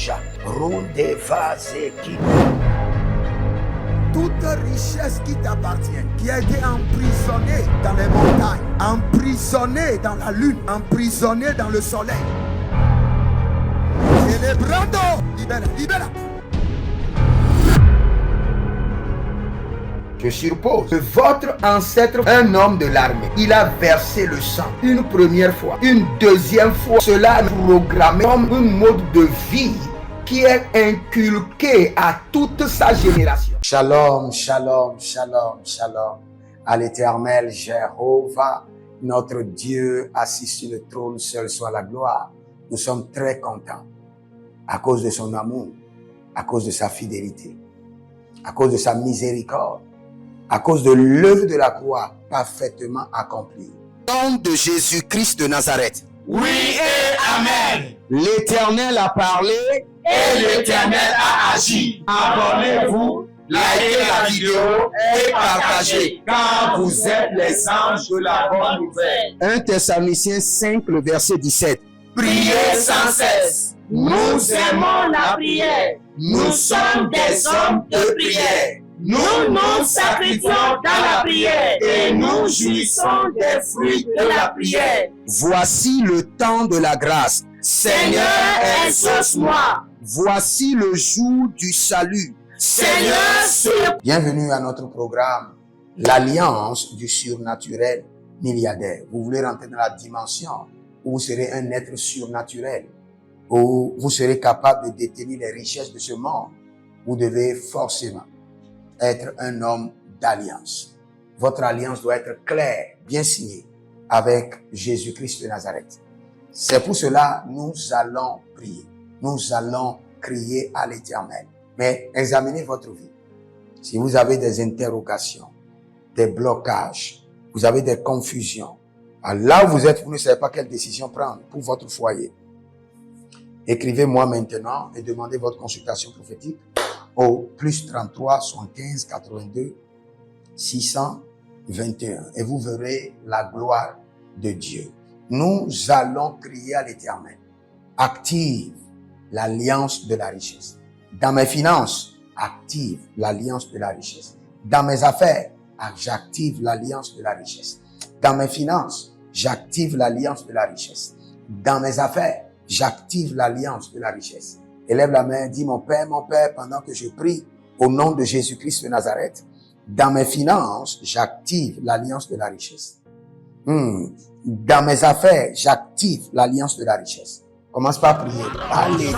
Rouge, Ronde Vazeki. Toute richesse qui t'appartient, qui a été emprisonnée dans les montagnes, emprisonnée dans la lune, emprisonnée dans le soleil. Célébrando, libère, libère. Je suppose que votre ancêtre, un homme de l'armée, il a versé le sang une première fois, une deuxième fois. Cela est programmé comme un mode de vie qui est inculqué à toute sa génération. Shalom, shalom, shalom, shalom. À l'Éternel Jéhovah, notre Dieu assis sur le trône, seul soit la gloire. Nous sommes très contents à cause de son amour, à cause de sa fidélité, à cause de sa miséricorde, à cause de l'œuvre de la croix parfaitement accomplie. Au nom de Jésus-Christ de Nazareth. Oui et Amen. L'Éternel a parlé et l'Éternel a agi. Abonnez-vous, likez la vidéo et partagez, car vous êtes les anges de la bonne nouvelle. 1 Thessaloniciens 5, le verset 17. Priez sans cesse. Nous aimons la prière. Nous sommes des hommes de prière. Nous nous sacrifions dans la prière et nous jouissons des fruits de la prière. Voici le temps de la grâce. Seigneur, exauce-moi. Voici le jour du salut. Seigneur, bienvenue à notre programme, l'Alliance du surnaturel milliardaire. Vous voulez rentrer dans la dimension où vous serez un être surnaturel, où vous serez capable de détenir les richesses de ce monde. Vous devez forcément être un homme d'alliance. Votre alliance doit être claire, bien signée, avec Jésus-Christ de Nazareth. C'est pour cela que nous allons prier. Nous allons crier à l'Éternel. Mais examinez votre vie. Si vous avez des interrogations, des blocages, vous avez des confusions, alors là où vous êtes, vous ne savez pas quelle décision prendre pour votre foyer. Écrivez-moi maintenant et demandez votre consultation prophétique au plus 33 75 82 621 et vous verrez la gloire de Dieu. Nous allons crier à l'Éternel. Active l'alliance de la richesse. Dans mes finances, active l'alliance de la richesse. Dans mes affaires, j'active l'alliance de la richesse. Dans mes finances, j'active l'alliance de la richesse. Dans mes affaires, j'active l'alliance de la richesse. Élève la main, dis mon Père, pendant que je prie au nom de Jésus-Christ de Nazareth. Dans mes finances, j'active l'alliance de la richesse. Dans mes affaires, j'active l'alliance de la richesse. Commence par prier. Allez.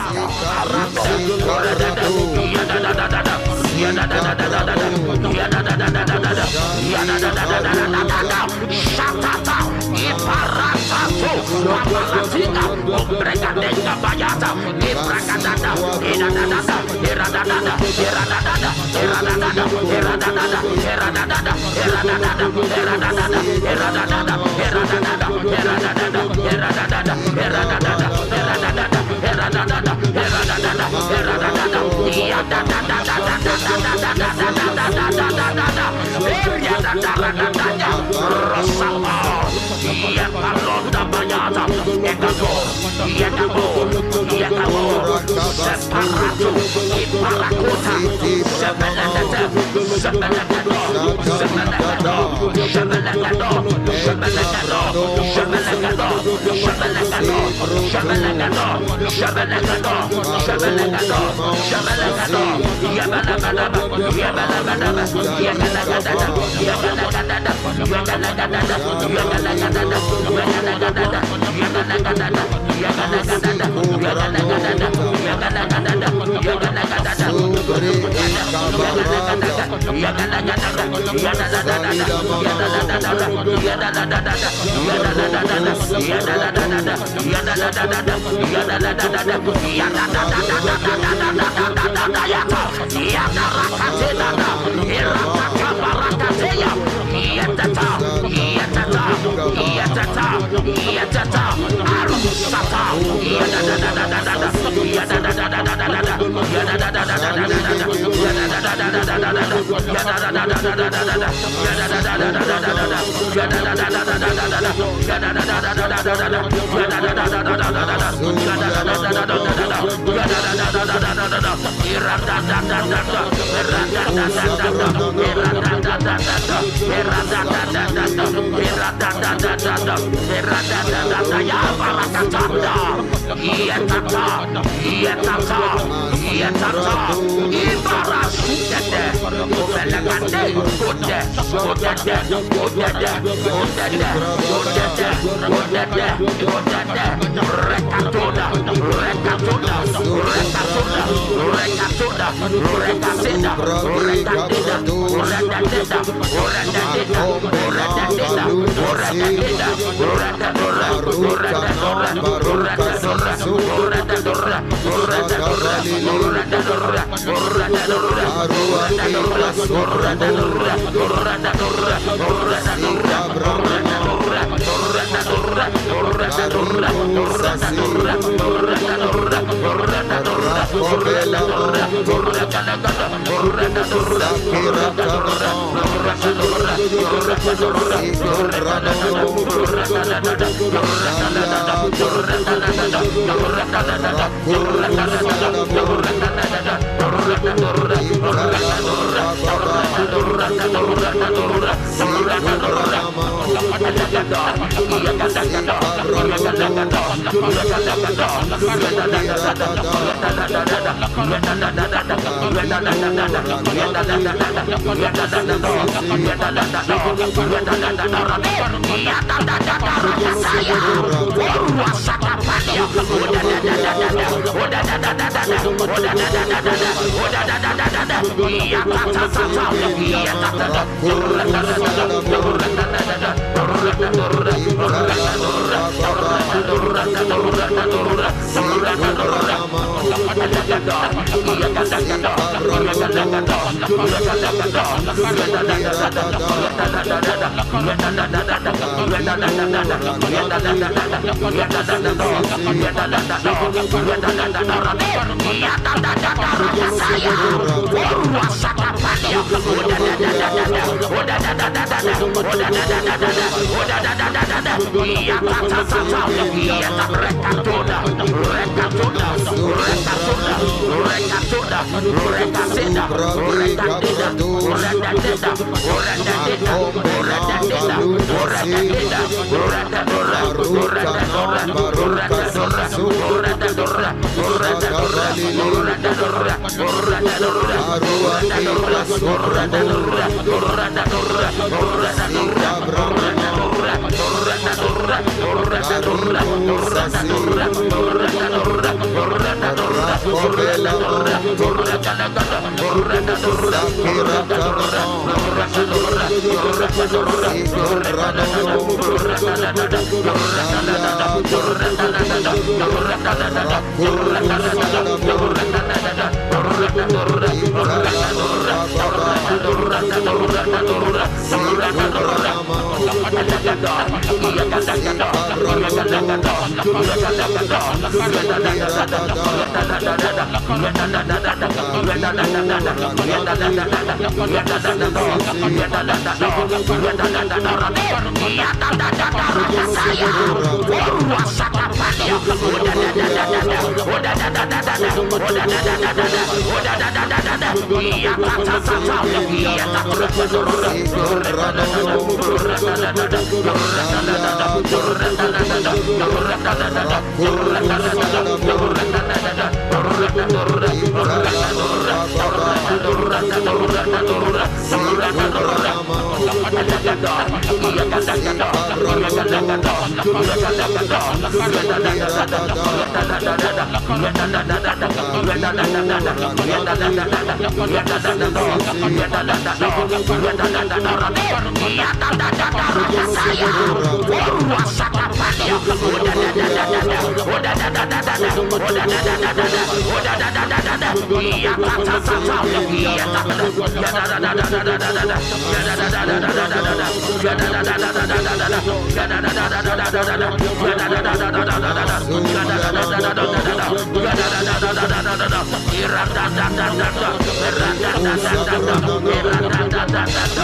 Irada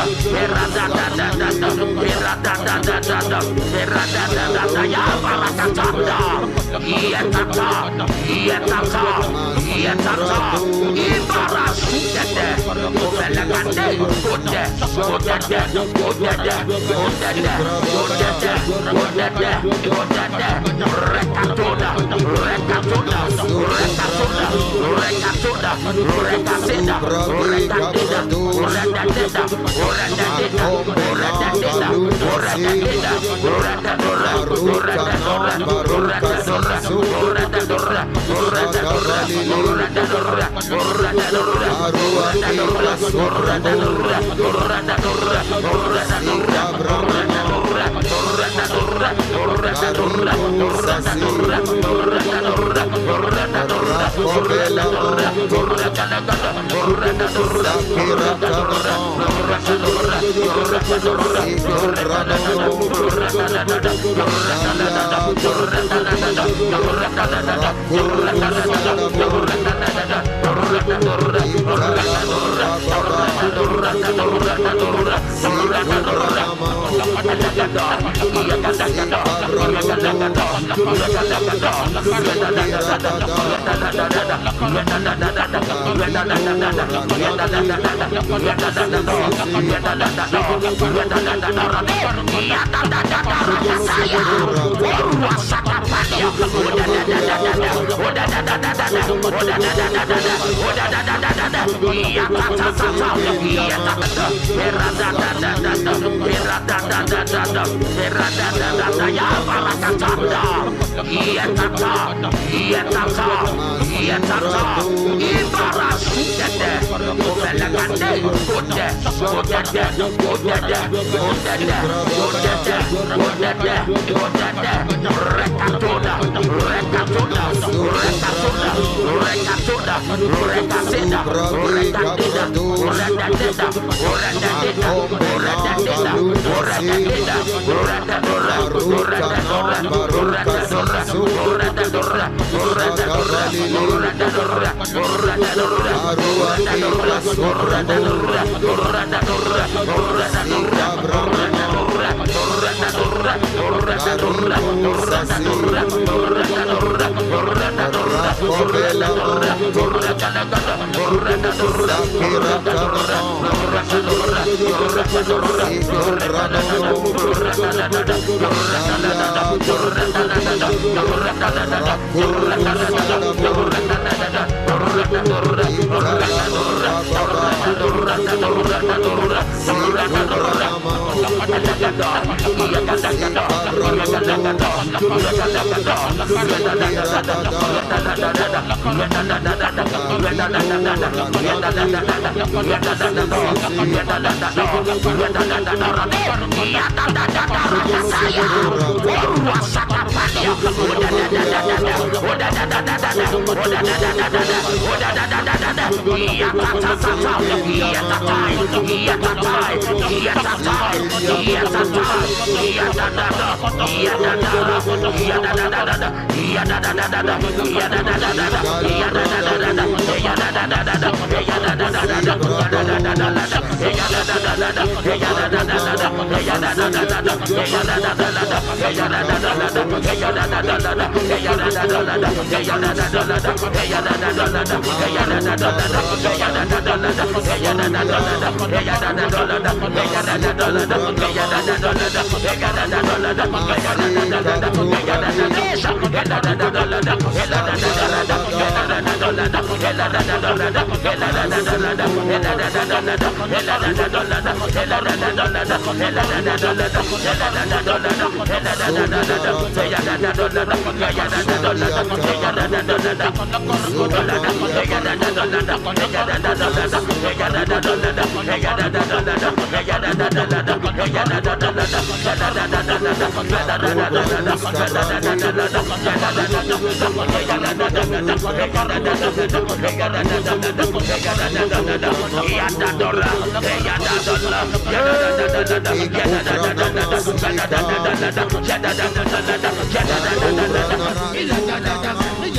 Ilagada,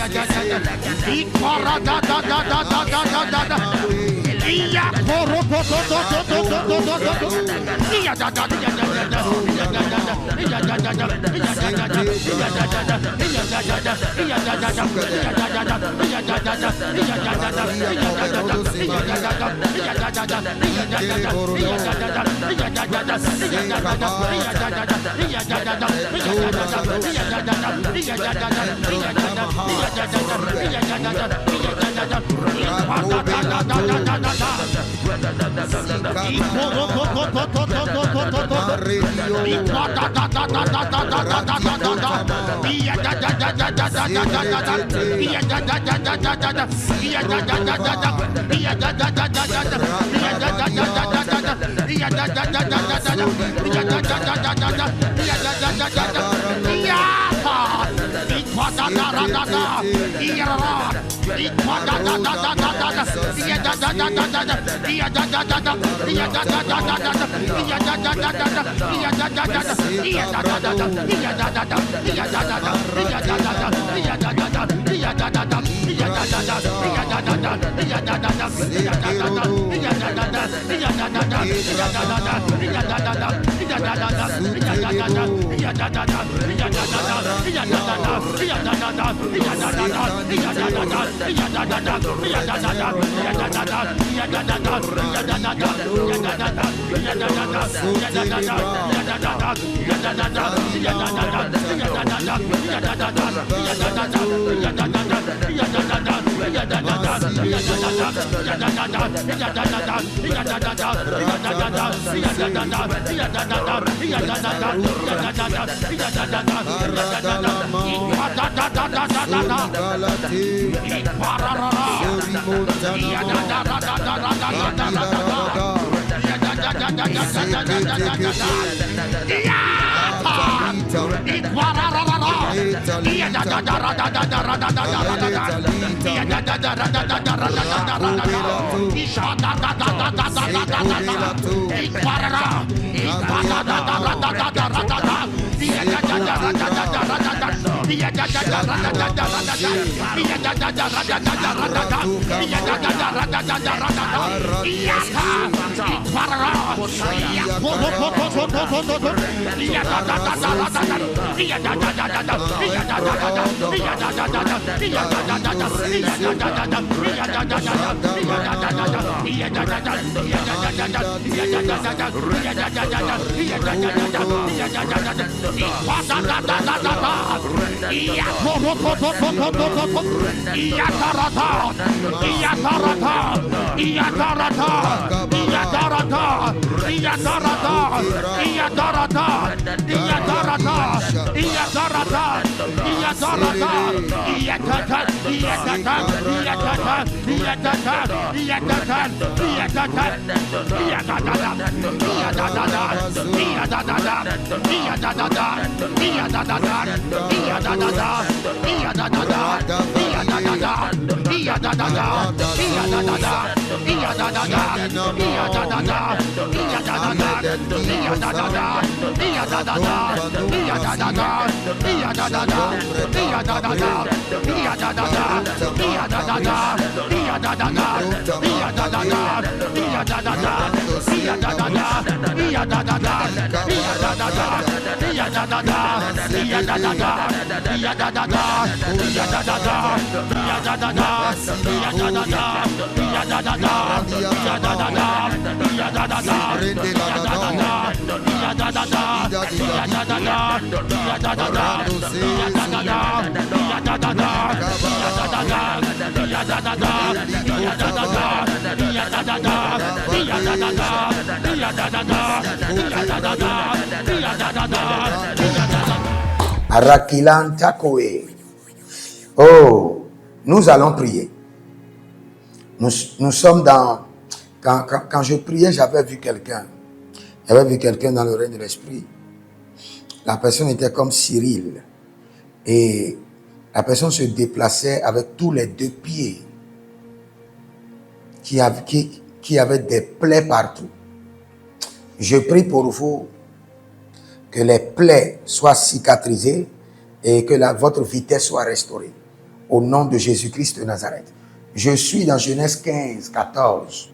Arakilanta Koe. Oh, nous allons prier. Nous sommes dans... Quand je priais, j'avais vu quelqu'un. J'avais vu quelqu'un dans le règne de l'esprit. La personne était comme Cyril. Et la personne se déplaçait avec tous les deux pieds. Qui avaient des plaies partout. Je prie pour vous que les plaies soient cicatrisées et que votre vitesse soit restaurée. au nom de Jésus-Christ de Nazareth. Je suis dans Genèse 15, 14.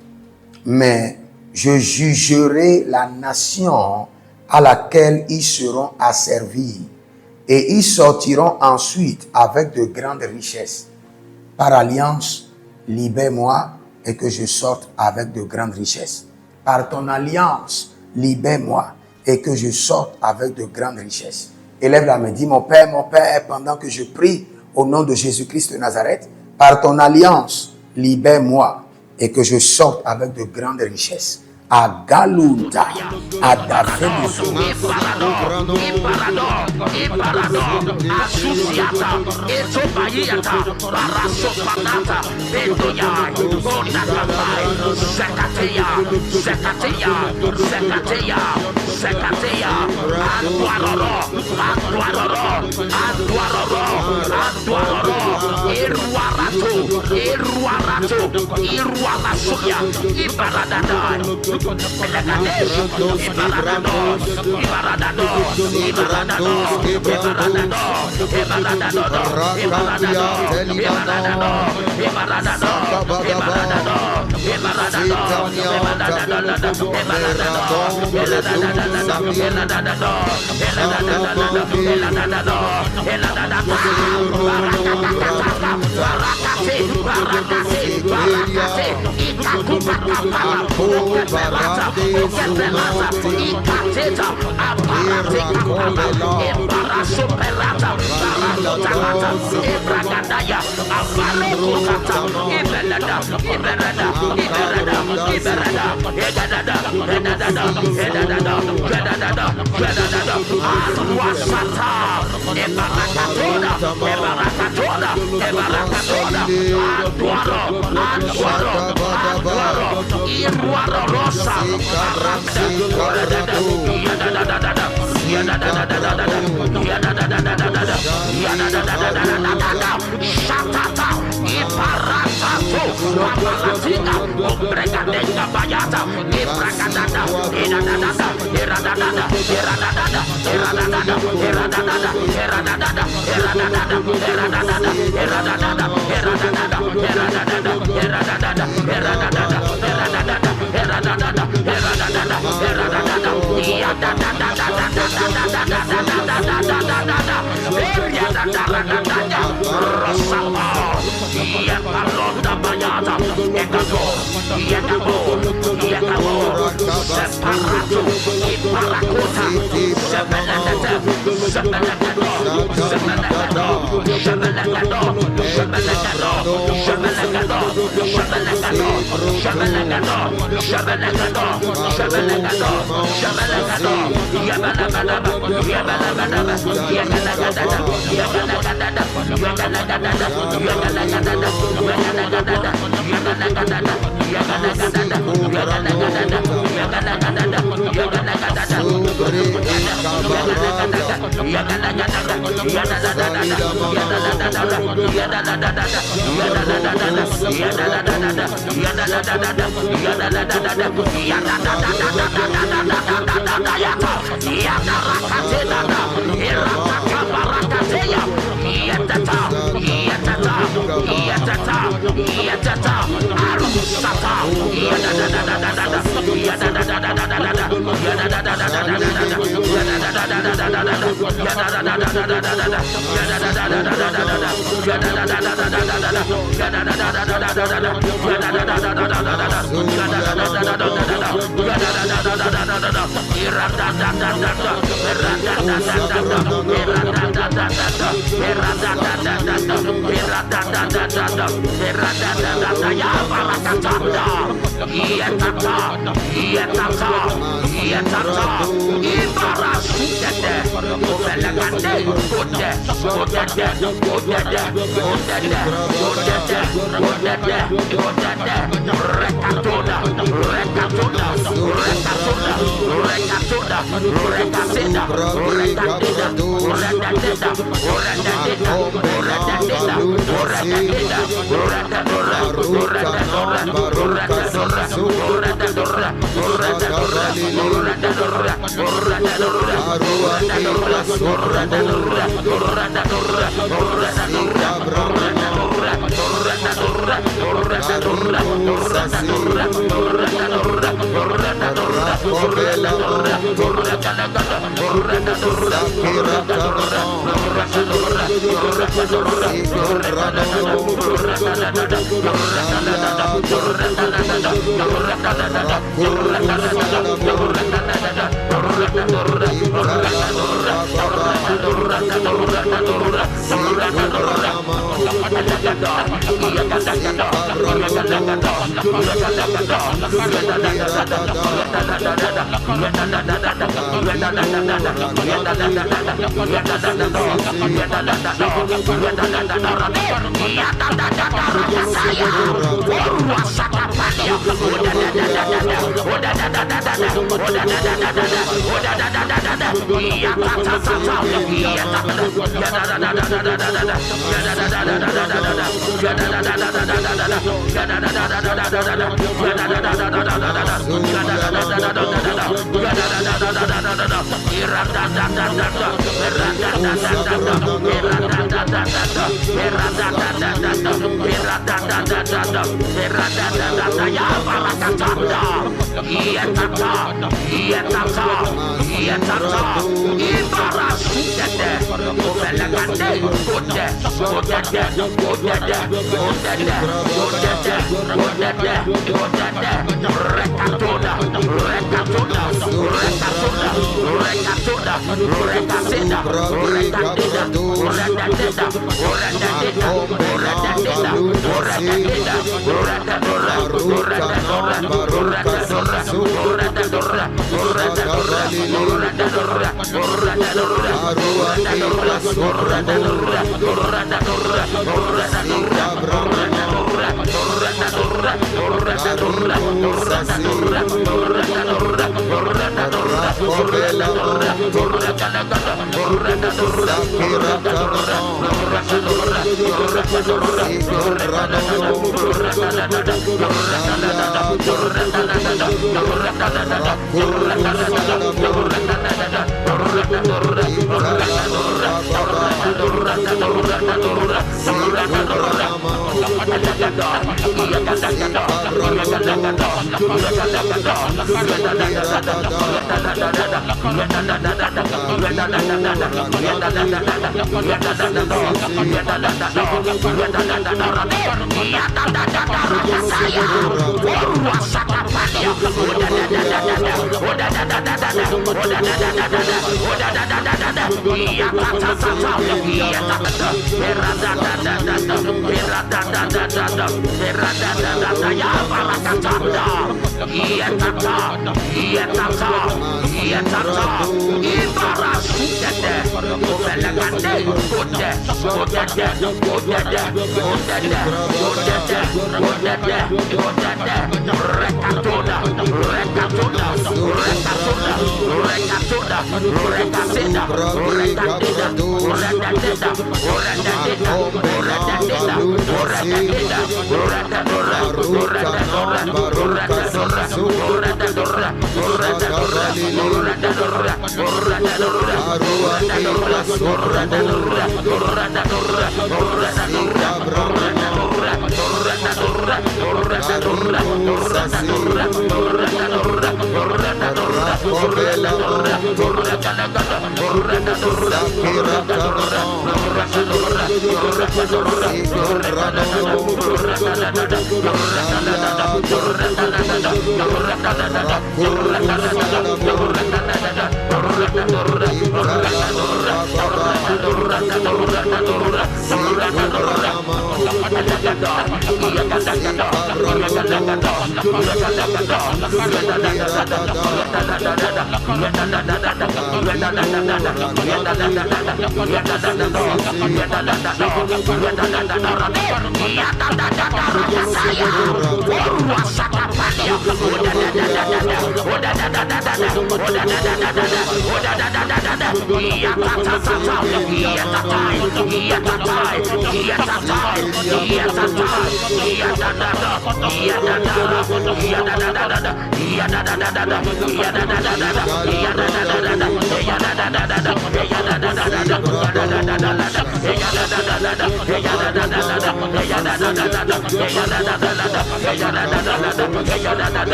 Mais je jugerai la nation à laquelle ils seront asservis, et ils sortiront ensuite avec de grandes richesses. Par alliance, libère-moi et que je sorte avec de grandes richesses. Par ton alliance, libère-moi et que je sorte avec de grandes richesses. Élève la main, dis mon Père, pendant que je prie au nom de Jésus-Christ de Nazareth, par ton alliance, libère-moi et que je sorte avec de grandes richesses. À Galouta, à Daphne,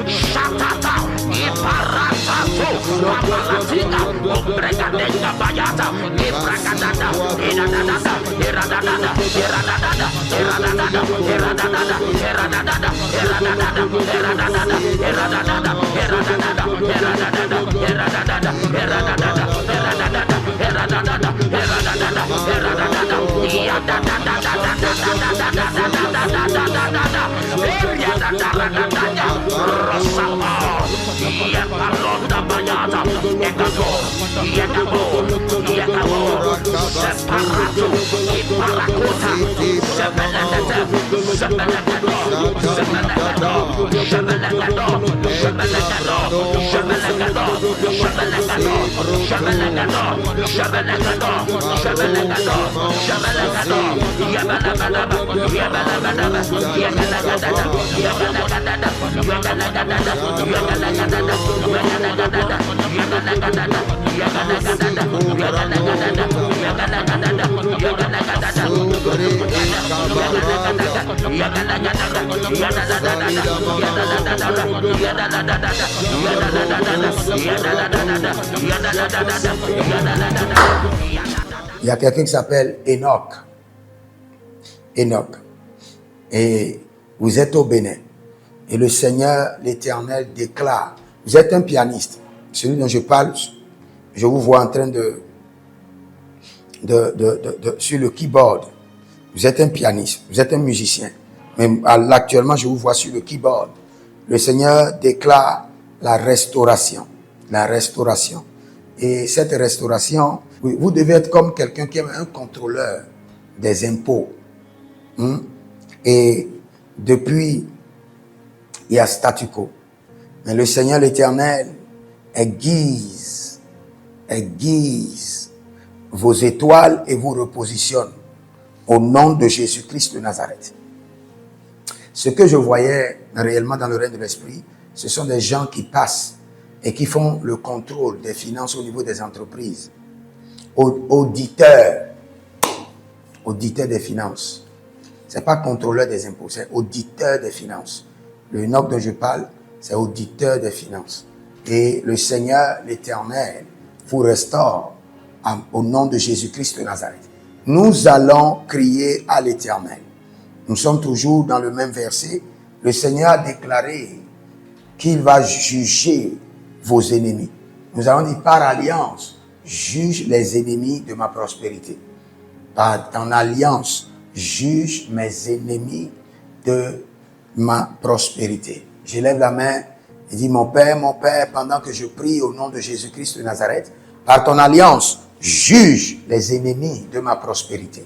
Shatata, Paratato, Papalatina, Obregadenga Bayata, Ibragadada, Iradada, Iradada, Iradada, Iradada, Iradada, Iradada, Iradada, Iradada, Iradada, Il y a quelqu'un qui s'appelle Enoch. Enoch. Et vous êtes au Bénin. Et le Seigneur, l'Éternel, déclare. Vous êtes un pianiste. Celui dont je parle, je vous vois en train sur le keyboard. Vous êtes un pianiste. Vous êtes un musicien. Mais actuellement, je vous vois sur le keyboard. Le Seigneur déclare la restauration. La restauration. Et cette restauration, vous devez être comme quelqu'un qui est un contrôleur des impôts. Et depuis, il y a statu quo. Mais le Seigneur l'Éternel aiguise vos étoiles et vous repositionne au nom de Jésus-Christ de Nazareth. Ce que je voyais réellement dans le règne de l'Esprit, ce sont des gens qui passent et qui font le contrôle des finances au niveau des entreprises. Auditeur des finances. Ce n'est pas contrôleur des impôts, c'est auditeur des finances. Le Enoch dont je parle, c'est auditeur des finances. Et le Seigneur, l'Éternel, vous restaure au nom de Jésus-Christ de Nazareth. Nous allons crier à l'Éternel. Nous sommes toujours dans le même verset. Le Seigneur a déclaré qu'il va juger vos ennemis. Nous allons dire par alliance, juge les ennemis de ma prospérité. Par ton alliance, juge mes ennemis de ma prospérité. Je lève la main et dis, mon Père, pendant que je prie au nom de Jésus-Christ de Nazareth, par ton alliance, juge les ennemis de ma prospérité.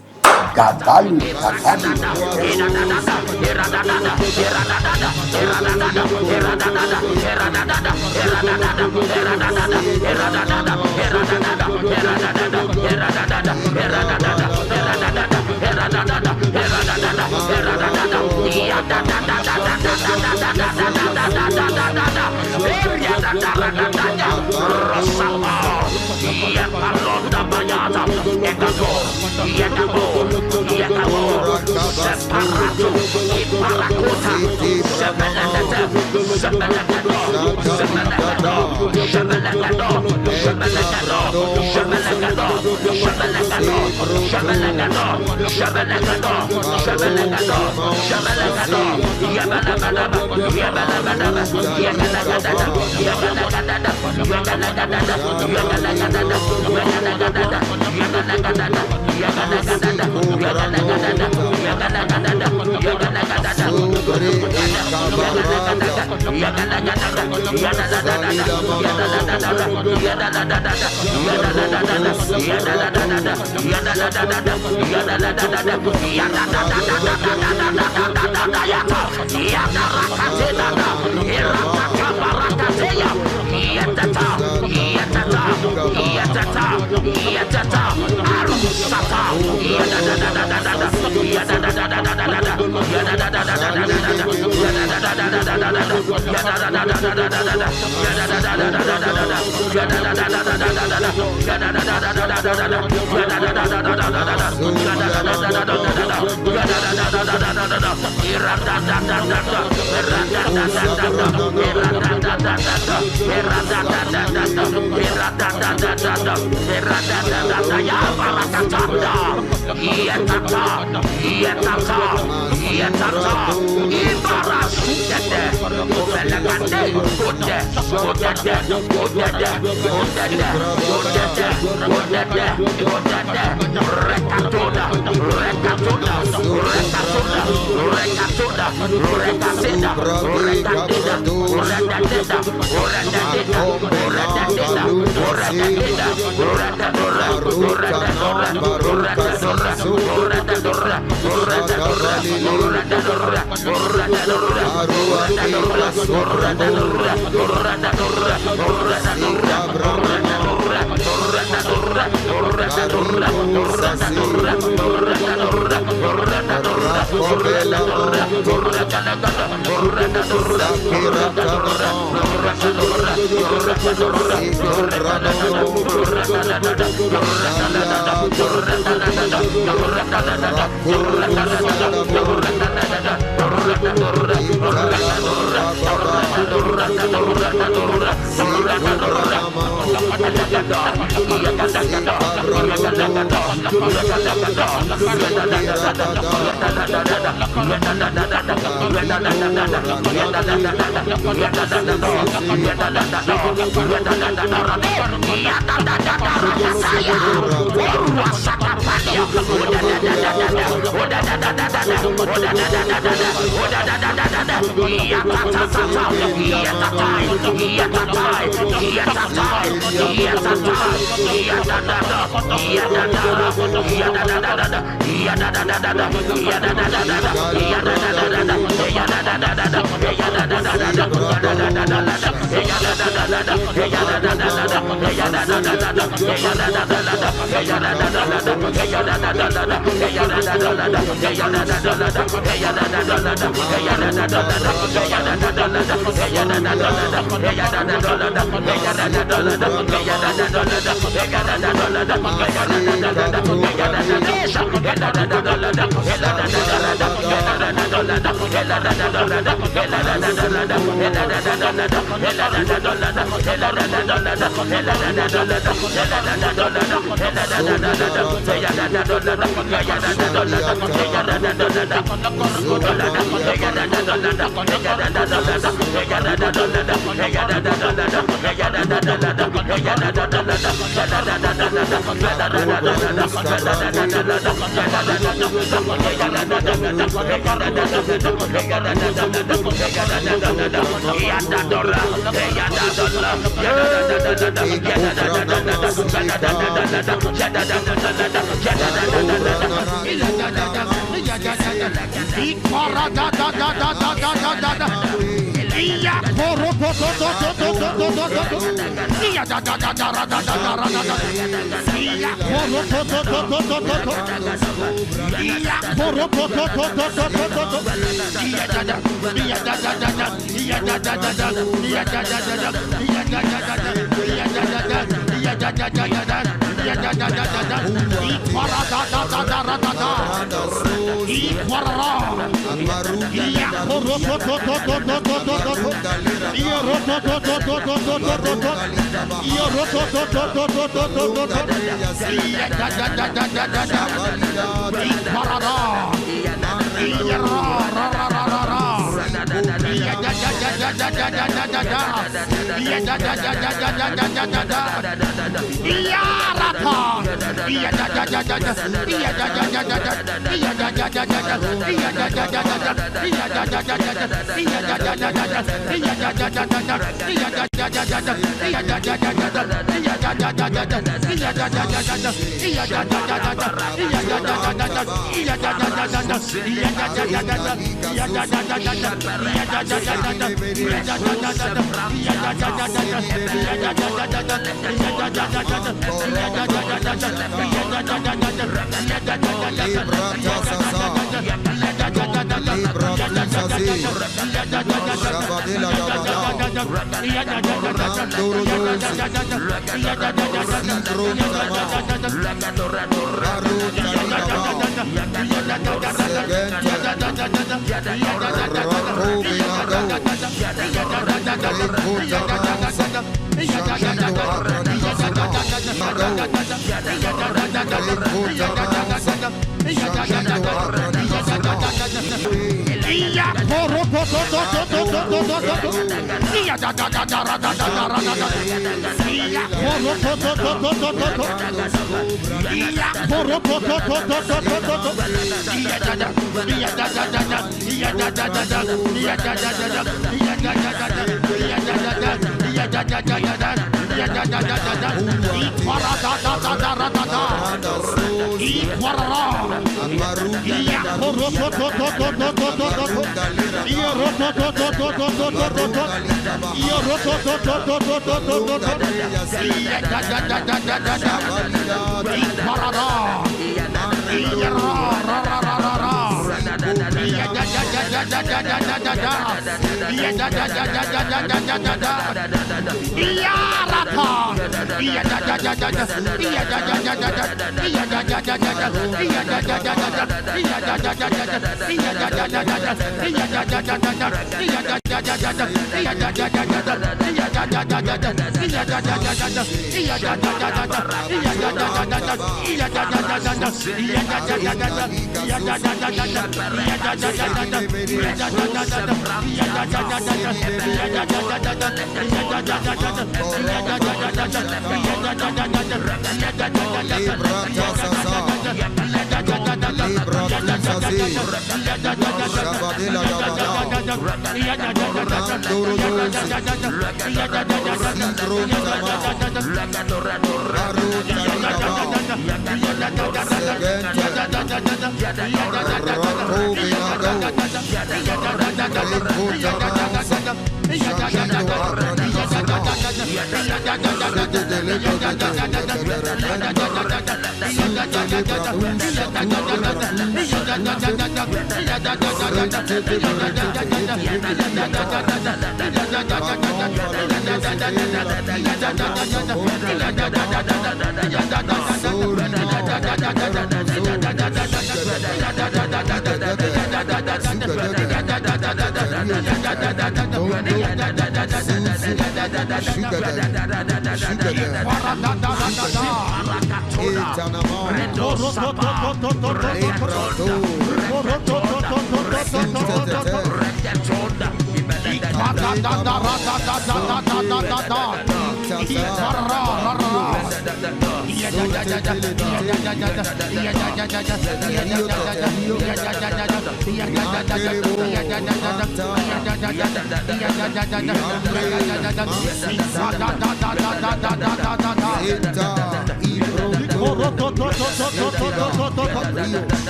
Ratu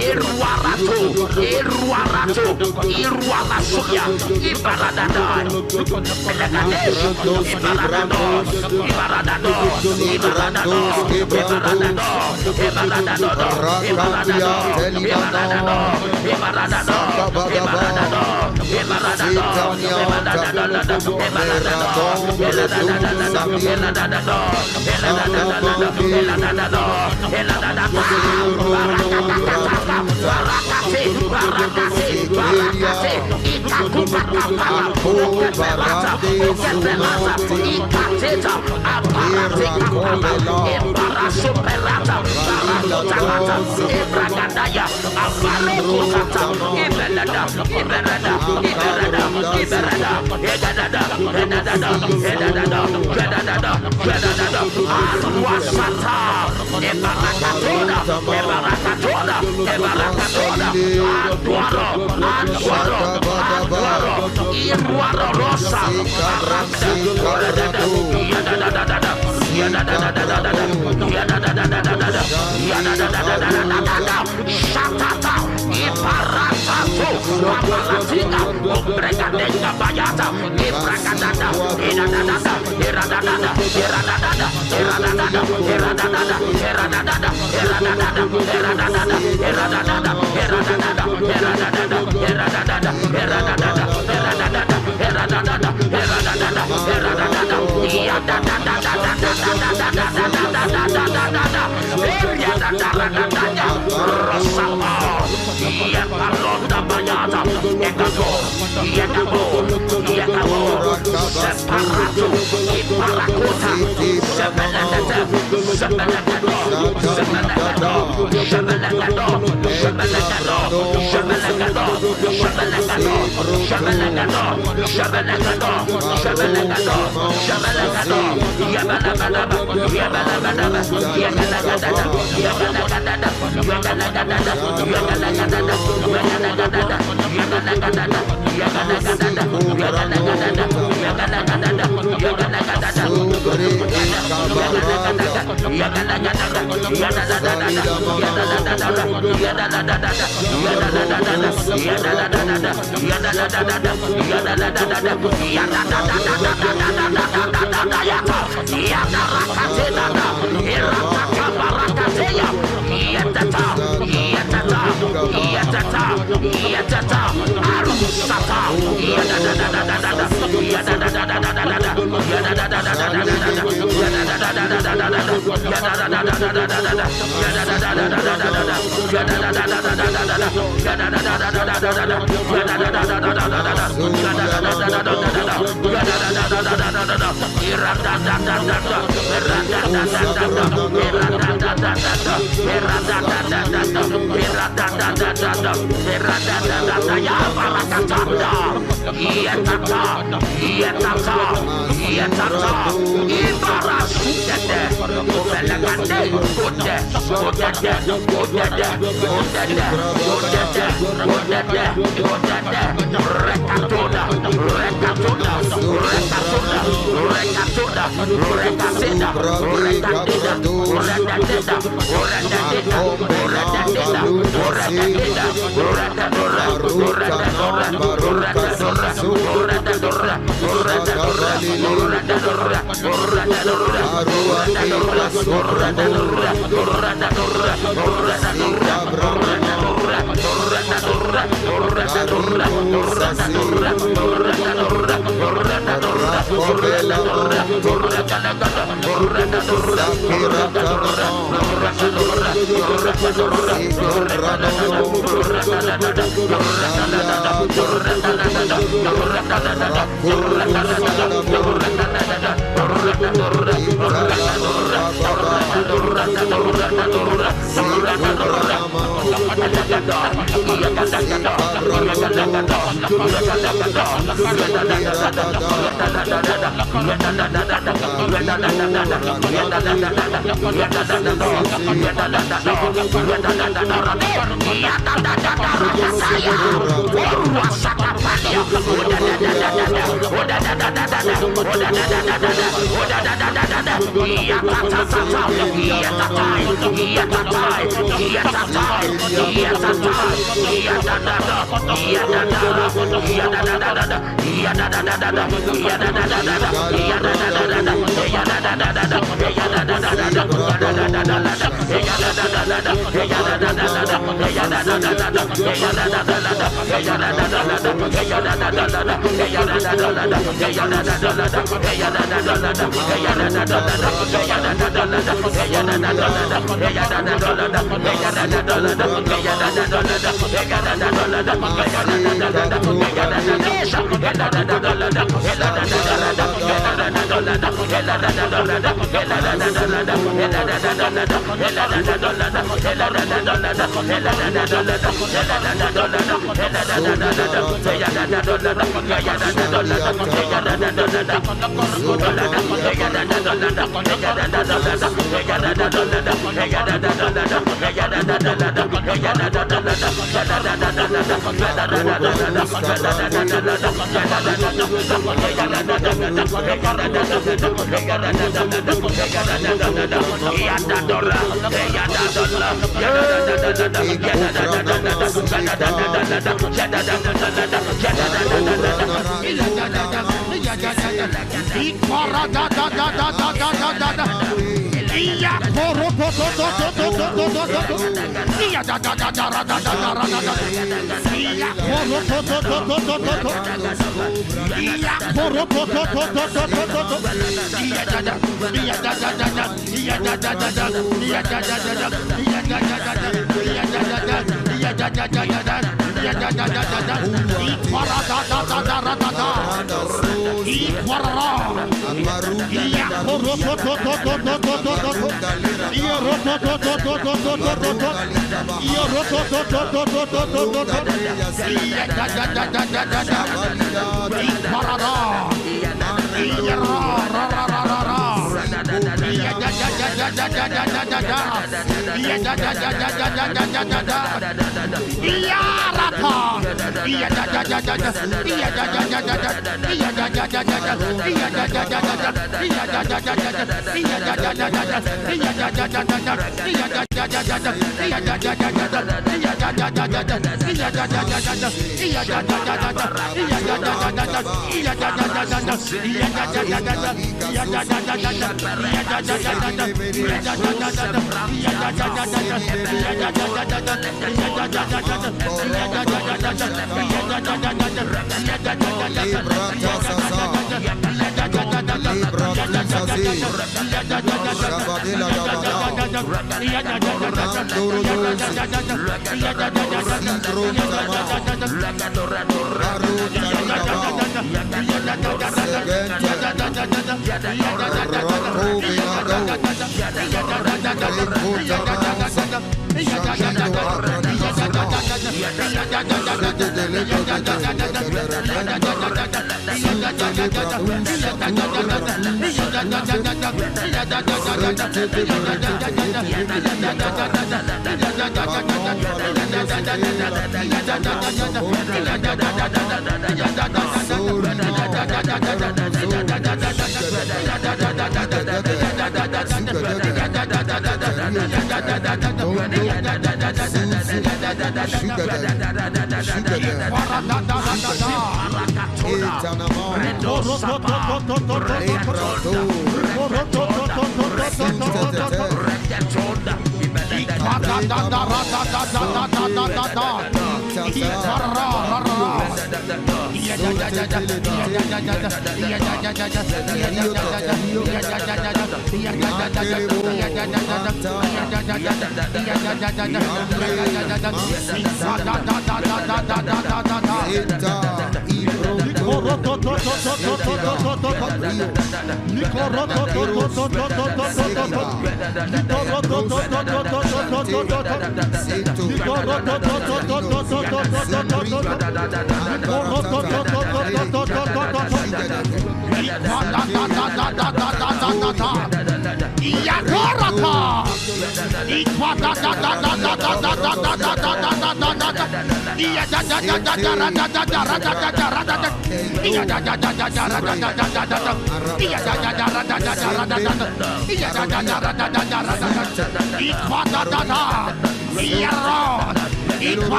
Eruarato, Eruarato, Iruarasuya, Ibaradada, Elagadesh, Ibaradado, Ibaradado, Ibaradado, Ibaradado,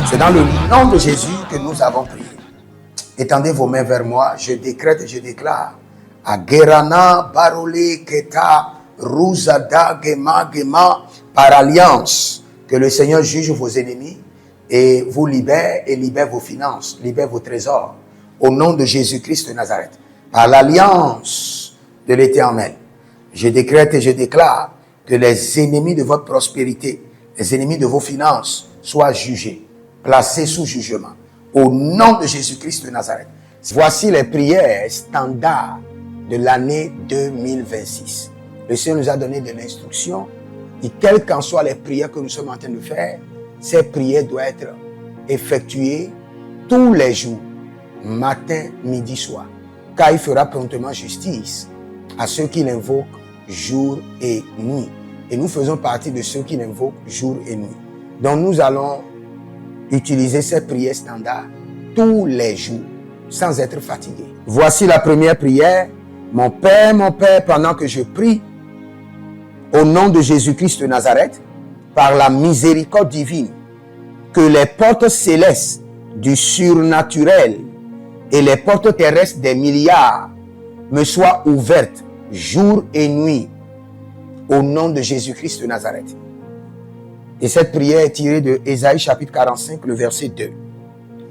C'est dans le nom de Jésus que nous avons prié. Étendez vos mains vers moi. Je décrète et je déclare. Agerana Barole Keta Ruzada Gema Gema, par alliance, que le Seigneur juge vos ennemis et vous libère et libère vos finances, libère vos trésors. Au nom de Jésus-Christ de Nazareth. Par l'alliance de l'Éternel. Je décrète et je déclare que les ennemis de votre prospérité, les ennemis de vos finances soient jugés, placés sous jugement. Au nom de Jésus-Christ de Nazareth. Voici les prières standards de l'année 2026. Le Seigneur nous a donné de l'instruction et quelles qu'en soient les prières que nous sommes en train de faire, ces prières doivent être effectuées tous les jours, matin, midi, soir. Car il fera promptement justice à ceux qui l'invoquent jour et nuit. Et nous faisons partie de ceux qui l'invoquent jour et nuit. Donc nous allons utiliser ces prières standards tous les jours, sans être fatigués. Voici la première prière. Mon Père, pendant que je prie, au nom de Jésus-Christ de Nazareth, par la miséricorde divine, que les portes célestes du surnaturel et les portes terrestres des milliards me soient ouvertes jour et nuit, au nom de Jésus-Christ de Nazareth. Et cette prière est tirée de Ésaïe chapitre 45, le verset 2.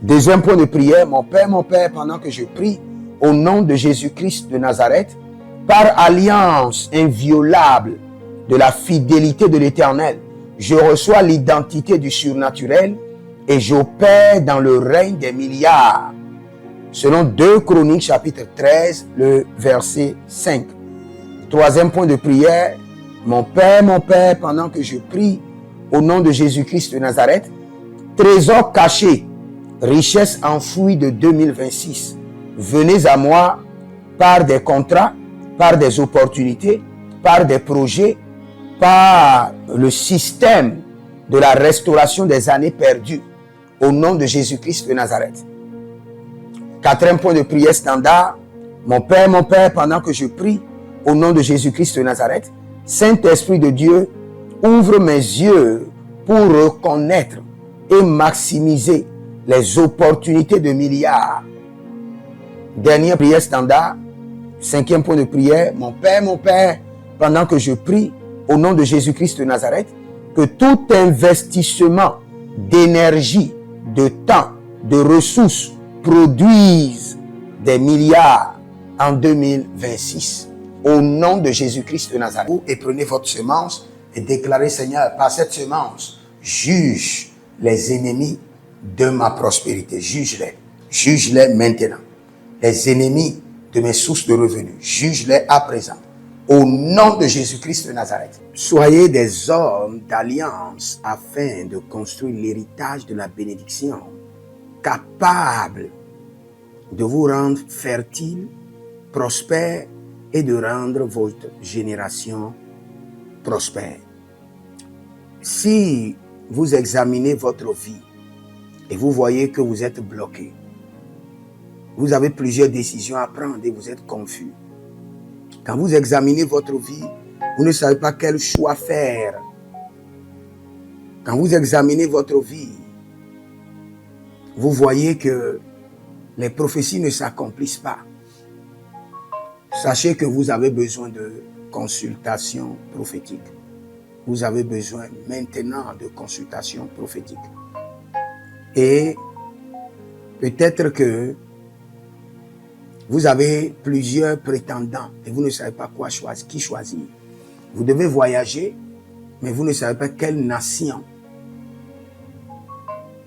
Deuxième point de prière, mon Père, pendant que je prie, au nom de Jésus-Christ de Nazareth, par alliance inviolable de la fidélité de l'Éternel, je reçois l'identité du surnaturel et j'opère dans le règne des milliards. Selon 2 Chroniques chapitre 13, le verset 5. Troisième point de prière, mon Père, pendant que je prie, au nom de Jésus-Christ de Nazareth, trésor caché, richesse enfouie de 2026, venez à moi par des contrats, par des opportunités, par des projets, par le système de la restauration des années perdues, au nom de Jésus-Christ de Nazareth. Quatrième point de prière standard, mon Père, pendant que je prie, au nom de Jésus-Christ de Nazareth, Saint-Esprit de Dieu, ouvre mes yeux pour reconnaître et maximiser les opportunités de milliards. Dernière prière standard, 5e point de prière. Mon Père, pendant que je prie au nom de Jésus-Christ de Nazareth, que tout investissement d'énergie, de temps, de ressources produise des milliards en 2026. Au nom de Jésus-Christ de Nazareth. Et prenez votre semence et déclarez, Seigneur, par cette semence, juge les ennemis de ma prospérité. Juge-les. Juge-les maintenant. Les ennemis de mes sources de revenus. Juge-les à présent. Au nom de Jésus-Christ de Nazareth. Soyez des hommes d'alliance afin de construire l'héritage de la bénédiction, capables de vous rendre fertile, prospère et de rendre votre génération prospère. Si vous examinez votre vie et vous voyez que vous êtes bloqué, vous avez plusieurs décisions à prendre et vous êtes confus. Quand vous examinez votre vie, vous ne savez pas quel choix faire. Quand vous examinez votre vie, vous voyez que les prophéties ne s'accomplissent pas. Sachez que vous avez besoin de consultation prophétique. Vous avez besoin maintenant de consultation prophétique. Et peut-être que vous avez plusieurs prétendants et vous ne savez pas qui choisir. Vous devez voyager, mais vous ne savez pas quelle nation.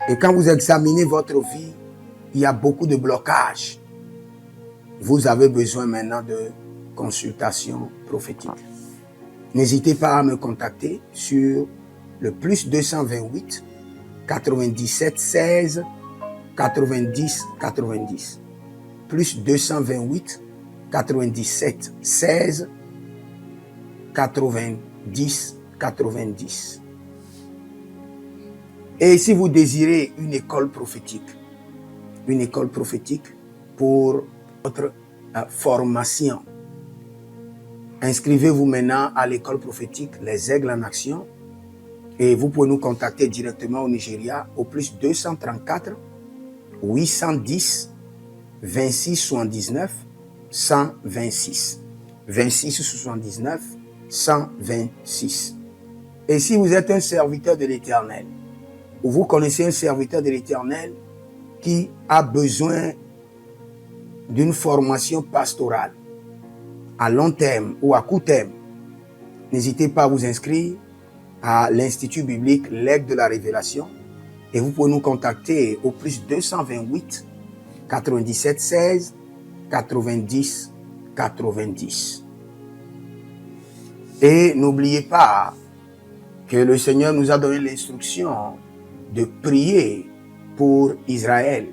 Et quand vous examinez votre vie, il y a beaucoup de blocages. Vous avez besoin maintenant de consultation prophétique. N'hésitez pas à me contacter sur le +228 97 16 90 90. +228 97 16 90 90. Et si vous désirez une école prophétique pour votre formation, inscrivez-vous maintenant à l'école prophétique Les Aigles en Action et vous pouvez nous contacter directement au Nigeria au +234 810 26 79 126. 26 79 126. Et si vous êtes un serviteur de l'Éternel, ou vous connaissez un serviteur de l'Éternel qui a besoin d'une formation pastorale à long terme ou à court terme, n'hésitez pas à vous inscrire à l'Institut biblique L'Aigle de la Révélation et vous pouvez nous contacter au +228 97 16 90 90. Et n'oubliez pas que le Seigneur nous a donné l'instruction de prier pour Israël,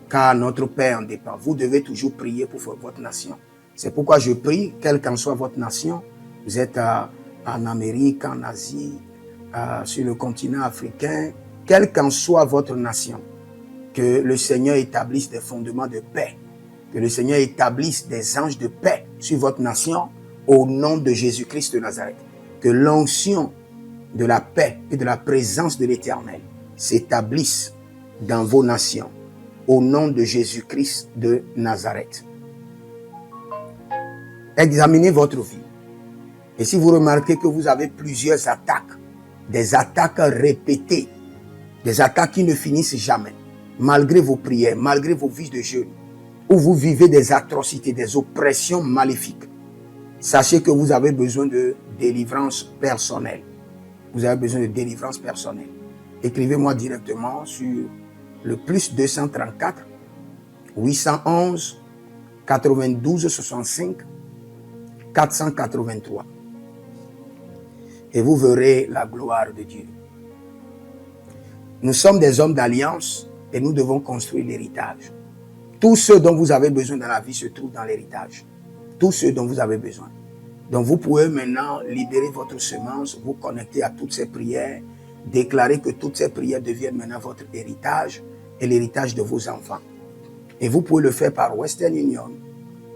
car notre paix en dépend. Vous devez toujours prier pour votre nation. C'est pourquoi je prie, quelle qu'en soit votre nation, vous êtes en Amérique, en Asie, sur le continent africain, quelle qu'en soit votre nation, que le Seigneur établisse des fondements de paix, que le Seigneur établisse des anges de paix sur votre nation au nom de Jésus-Christ de Nazareth. Que l'onction de la paix et de la présence de l'Éternel s'établisse dans vos nations au nom de Jésus-Christ de Nazareth. Examinez votre vie. Et si vous remarquez que vous avez plusieurs attaques, des attaques répétées, des attaques qui ne finissent jamais, malgré vos prières, malgré vos vies de jeûne, où vous vivez des atrocités, des oppressions maléfiques, sachez que vous avez besoin de délivrance personnelle. Vous avez besoin de délivrance personnelle. Écrivez-moi directement sur le +234 811 92 65 483. Et vous verrez la gloire de Dieu. Nous sommes des hommes d'alliance et nous devons construire l'héritage. Tout ce dont vous avez besoin dans la vie se trouve dans l'héritage. Tout ce dont vous avez besoin. Donc vous pouvez maintenant libérer votre semence, vous connecter à toutes ces prières, déclarer que toutes ces prières deviennent maintenant votre héritage et l'héritage de vos enfants. Et vous pouvez le faire par Western Union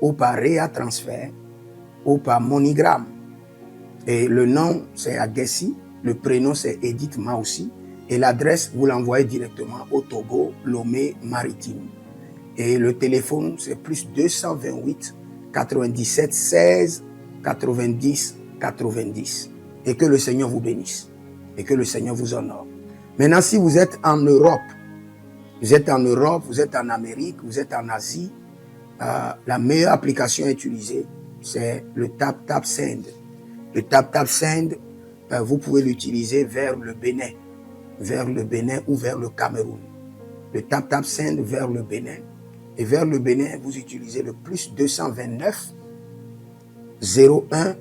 ou par Rea Transfer ou par MoneyGram. Et le nom c'est Agessi, le prénom c'est Edith Maussi Et l'adresse, vous l'envoyez directement au Togo, Lomé Maritime. Et le téléphone, c'est plus 228 97 16 90 90. Et que le Seigneur vous bénisse. Et que le Seigneur vous honore. Maintenant, si vous êtes en Europe, vous êtes en Amérique, vous êtes en Asie, la meilleure application à utiliser, c'est le TapTapSend. Le TapTapSend, vous pouvez l'utiliser vers le Bénin ou vers le Cameroun. Le TapTapSend vers le Bénin. Et vers le Bénin, vous utilisez le plus 229 01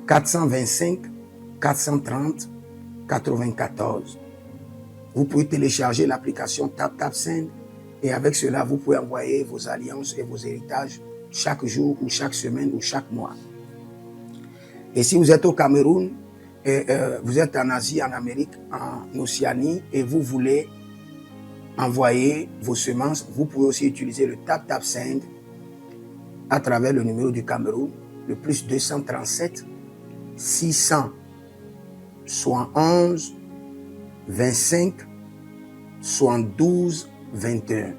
425 430 94. Vous pouvez télécharger l'application TapTapSend et avec cela, vous pouvez envoyer vos alliances et vos héritages chaque jour ou chaque semaine ou chaque mois. Et si vous êtes au Cameroun, vous êtes en Asie, en Amérique, en Océanie et vous voulez envoyer vos semences, vous pouvez aussi utiliser le TapTapSend à travers le numéro du Cameroun, le plus 237 671 25 72 21.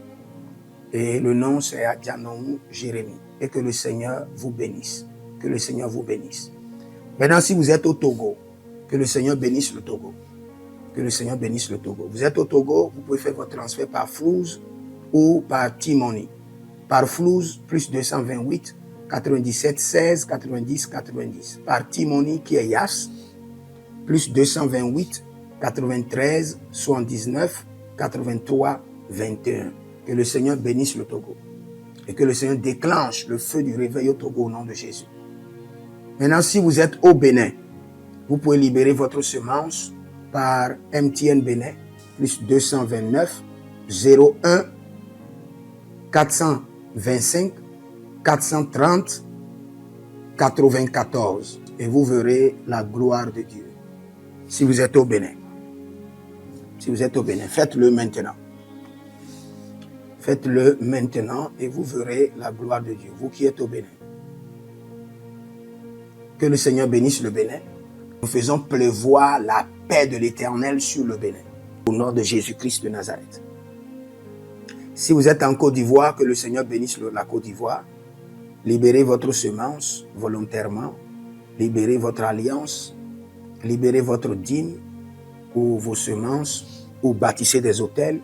Et le nom c'est Adjanou Jérémie. Et que le Seigneur vous bénisse. Que le Seigneur vous bénisse. Maintenant, si vous êtes au Togo, que le Seigneur bénisse le Togo. Que le Seigneur bénisse le Togo. Vous êtes au Togo, vous pouvez faire votre transfert par Flouz ou par T-Money. Par Flouz, plus 228 97 16 90 90. Par T-Money qui est Yas, plus 228 93 79 83 21. Que le Seigneur bénisse le Togo. Et que le Seigneur déclenche le feu du réveil au Togo au nom de Jésus. Maintenant, si vous êtes au Bénin, vous pouvez libérer votre semence par MTN Bénin, plus 229 01 425 430 94. Et vous verrez la gloire de Dieu. Si vous êtes au Bénin. Si vous êtes au Bénin, faites-le maintenant. Faites-le maintenant et vous verrez la gloire de Dieu, vous qui êtes au Bénin. Que le Seigneur bénisse le Bénin. Nous faisons pleuvoir la paix de l'Éternel sur le Bénin, au nom de Jésus-Christ de Nazareth. Si vous êtes en Côte d'Ivoire, que le Seigneur bénisse la Côte d'Ivoire. Libérez votre semence volontairement. Libérez votre alliance. Libérez votre dîme ou vos semences ou bâtissez des hôtels.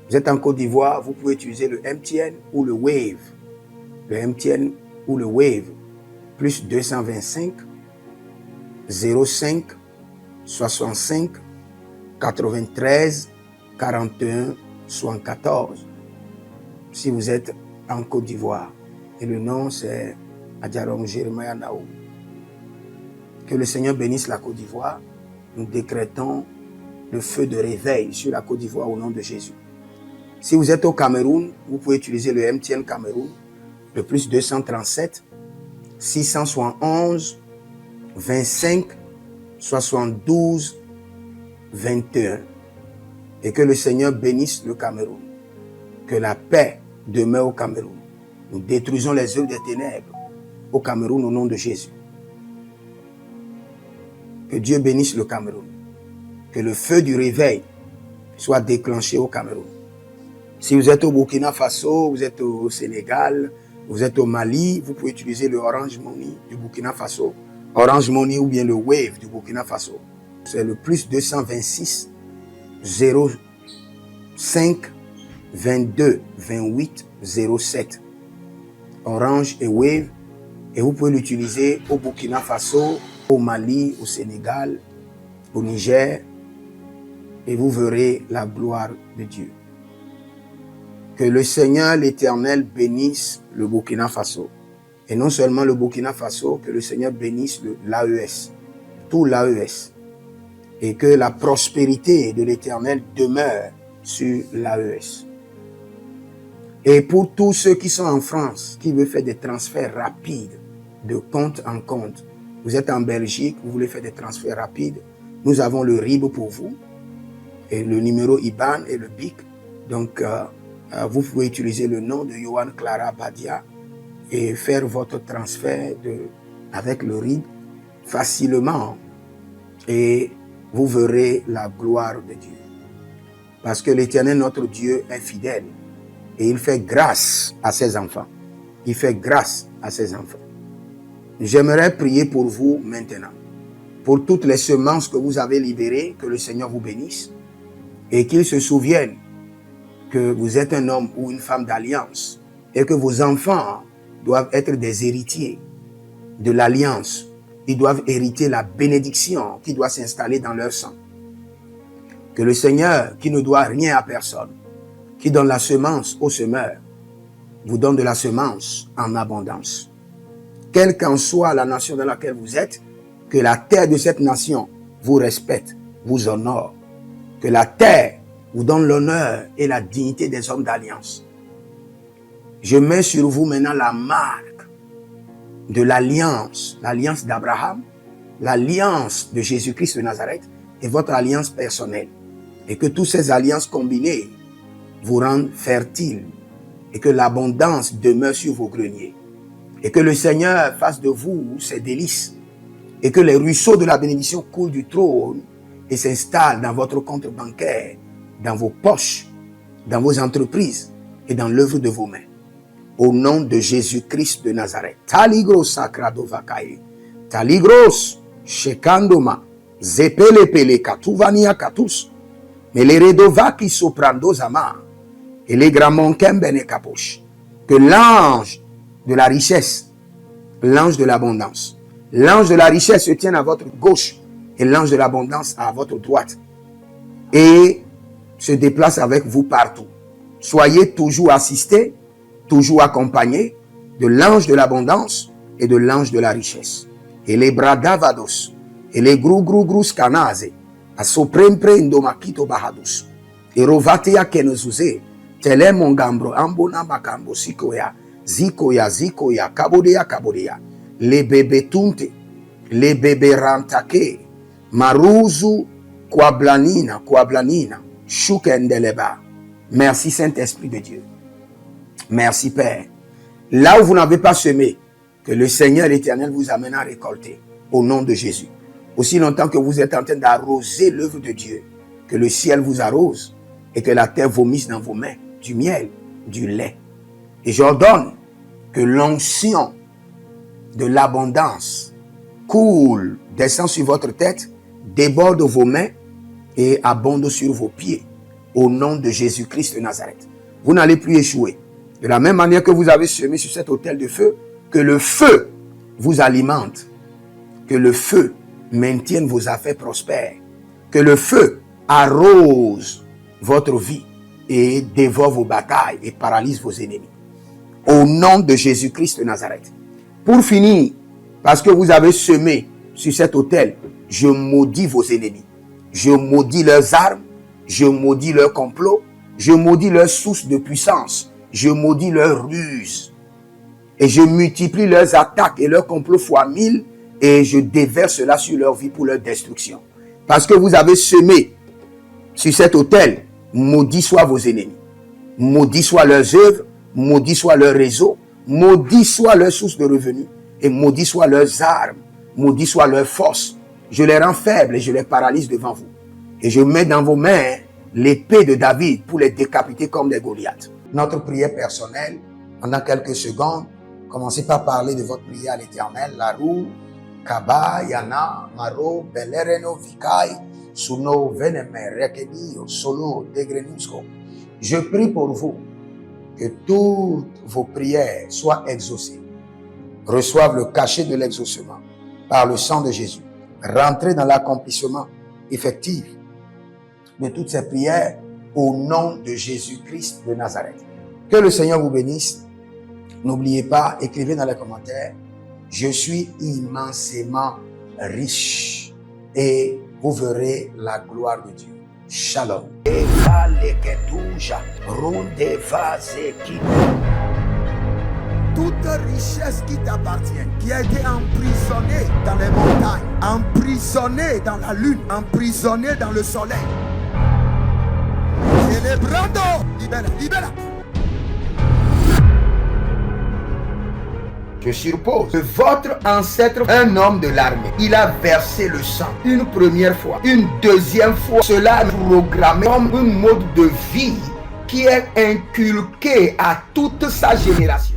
Vous êtes en Côte d'Ivoire, vous pouvez utiliser le MTN ou le Wave. Le MTN ou le Wave. Plus 225 05 65 93 41 74. Si vous êtes en Côte d'Ivoire. Et le nom c'est Adjarom Jeremiah Naou. Que le Seigneur bénisse la Côte d'Ivoire. Nous décrétons le feu de réveil sur la Côte d'Ivoire au nom de Jésus. Si vous êtes au Cameroun, vous pouvez utiliser le MTN Cameroun, le plus 237 671 25 72 21. Et que le Seigneur bénisse le Cameroun. Que la paix demeure au Cameroun. Nous détruisons les œuvres des ténèbres au Cameroun au nom de Jésus. Que Dieu bénisse le Cameroun. Que le feu du réveil soit déclenché au Cameroun. Si vous êtes au Burkina Faso, vous êtes au Sénégal, vous êtes au Mali, vous pouvez utiliser le Orange Money du Burkina Faso. Orange Money ou bien le Wave du Burkina Faso. C'est le plus 226 05 22 28 07. Orange et Wave. Et vous pouvez l'utiliser au Burkina Faso, au Mali, au Sénégal, au Niger. Et vous verrez la gloire de Dieu. Que le Seigneur l'Éternel bénisse le Burkina Faso. Et non seulement le Burkina Faso, que le Seigneur bénisse l'AES, tout l'AES. Et que la prospérité de l'Éternel demeure sur l'AES. Et pour tous ceux qui sont en France, qui veulent faire des transferts rapides de compte en compte, vous êtes en Belgique, vous voulez faire des transferts rapides, nous avons le RIB pour vous, et le numéro IBAN et le BIC. Donc, vous pouvez utiliser le nom de Yohan Clara Badia et faire votre transfert avec le RIB facilement. Et vous verrez la gloire de Dieu. Parce que l'Éternel, notre Dieu, est fidèle et il fait grâce à ses enfants. Il fait grâce à ses enfants. J'aimerais prier pour vous maintenant, pour toutes les semences que vous avez libérées, que le Seigneur vous bénisse et qu'il se souvienne que vous êtes un homme ou une femme d'alliance et que vos enfants doivent être des héritiers de l'alliance. Ils doivent hériter la bénédiction qui doit s'installer dans leur sang. Que le Seigneur, qui ne doit rien à personne, qui donne la semence au semeur, vous donne de la semence en abondance. Quelle qu'en soit la nation dans laquelle vous êtes, que la terre de cette nation vous respecte, vous honore. Que la terre vous donne l'honneur et la dignité des hommes d'alliance. Je mets sur vous maintenant la marque de l'alliance d'Abraham, l'alliance de Jésus-Christ de Nazareth et votre alliance personnelle. Et que toutes ces alliances combinées vous rendent fertiles et que l'abondance demeure sur vos greniers. Et que le Seigneur fasse de vous ses délices et que les ruisseaux de la bénédiction coulent du trône et s'installent dans votre compte bancaire, dans vos poches, dans vos entreprises et dans l'œuvre de vos mains. Au nom de Jésus-Christ de Nazareth. Taligros sacrado vakae. Taligros shekandoma. Zepelepele katuvania katus. Meleredovaki soprando zama. Et les gramonkem bene kaposh. Que l'ange de la richesse, l'ange de l'abondance, l'ange de la richesse se tienne à votre gauche et l'ange de l'abondance à votre droite. Et se déplace avec vous partout. Soyez toujours assistés, toujours accompagnés de l'ange de l'abondance et de l'ange de la richesse. Et les bradavados, et les grou scanase, a soprempre indomakito bahadus, et rovatea kenezuze, tele mongambro ambona makambo sikoya, zikoya, kabodea, les bébés tunte, les bébés rantake, maruzu, kwablanina, shukendeleba. Merci Saint-Esprit de Dieu. Merci Père. Là où vous n'avez pas semé, que le Seigneur l'Éternel vous amène à récolter, au nom de Jésus. Aussi longtemps que vous êtes en train d'arroser l'œuvre de Dieu, que le ciel vous arrose et que la terre vomisse dans vos mains du miel, du lait. Et j'ordonne que l'onction de l'abondance coule, descend sur votre tête, déborde vos mains et abonde sur vos pieds. Au nom de Jésus-Christ de Nazareth. Vous n'allez plus échouer. De la même manière que vous avez semé sur cet autel de feu, que le feu vous alimente, que le feu maintienne vos affaires prospères, que le feu arrose votre vie et dévore vos batailles et paralyse vos ennemis. Au nom de Jésus-Christ de Nazareth. Pour finir, parce que vous avez semé sur cet autel, je maudis vos ennemis. Je maudis leurs armes, je maudis leurs complots, je maudis leurs sources de puissance, je maudis leurs ruses. Et je multiplie leurs attaques et leurs complots fois 1000 et je déverse cela sur leur vie pour leur destruction. Parce que vous avez semé sur cet autel, maudit soient vos ennemis, maudit soient leurs œuvres, maudit soit leur réseau, maudit soit leur source de revenus et maudit soient leurs armes, maudit soit leur force. Je les rends faibles et je les paralyse devant vous. Et je mets dans vos mains l'épée de David pour les décapiter comme des Goliaths. Notre prière personnelle, pendant quelques secondes, commencez par parler de votre prière à l'Éternel. La roue, Kaba, Yana, Maro, Belereno, Vikai, Suno, Veneme, Rekedio, Solo, Degrenusco. Je prie pour vous que toutes vos prières soient exaucées, reçoivent le cachet de l'exaucement par le sang de Jésus. Rentrez dans l'accomplissement effectif de toutes ces prières au nom de Jésus-Christ de Nazareth. Que le Seigneur vous bénisse. N'oubliez pas, écrivez dans les commentaires, je suis immensément riche et vous verrez la gloire de Dieu. Shalom. Toute richesse qui t'appartient, qui a été emprisonnée dans les montagnes, emprisonnée dans la lune, emprisonnée dans le soleil. Celebrando, libera. Je suppose que votre ancêtre, un homme de l'armée, il a versé le sang une première fois, une deuxième fois. Cela est programmé comme un mode de vie qui est inculqué à toute sa génération.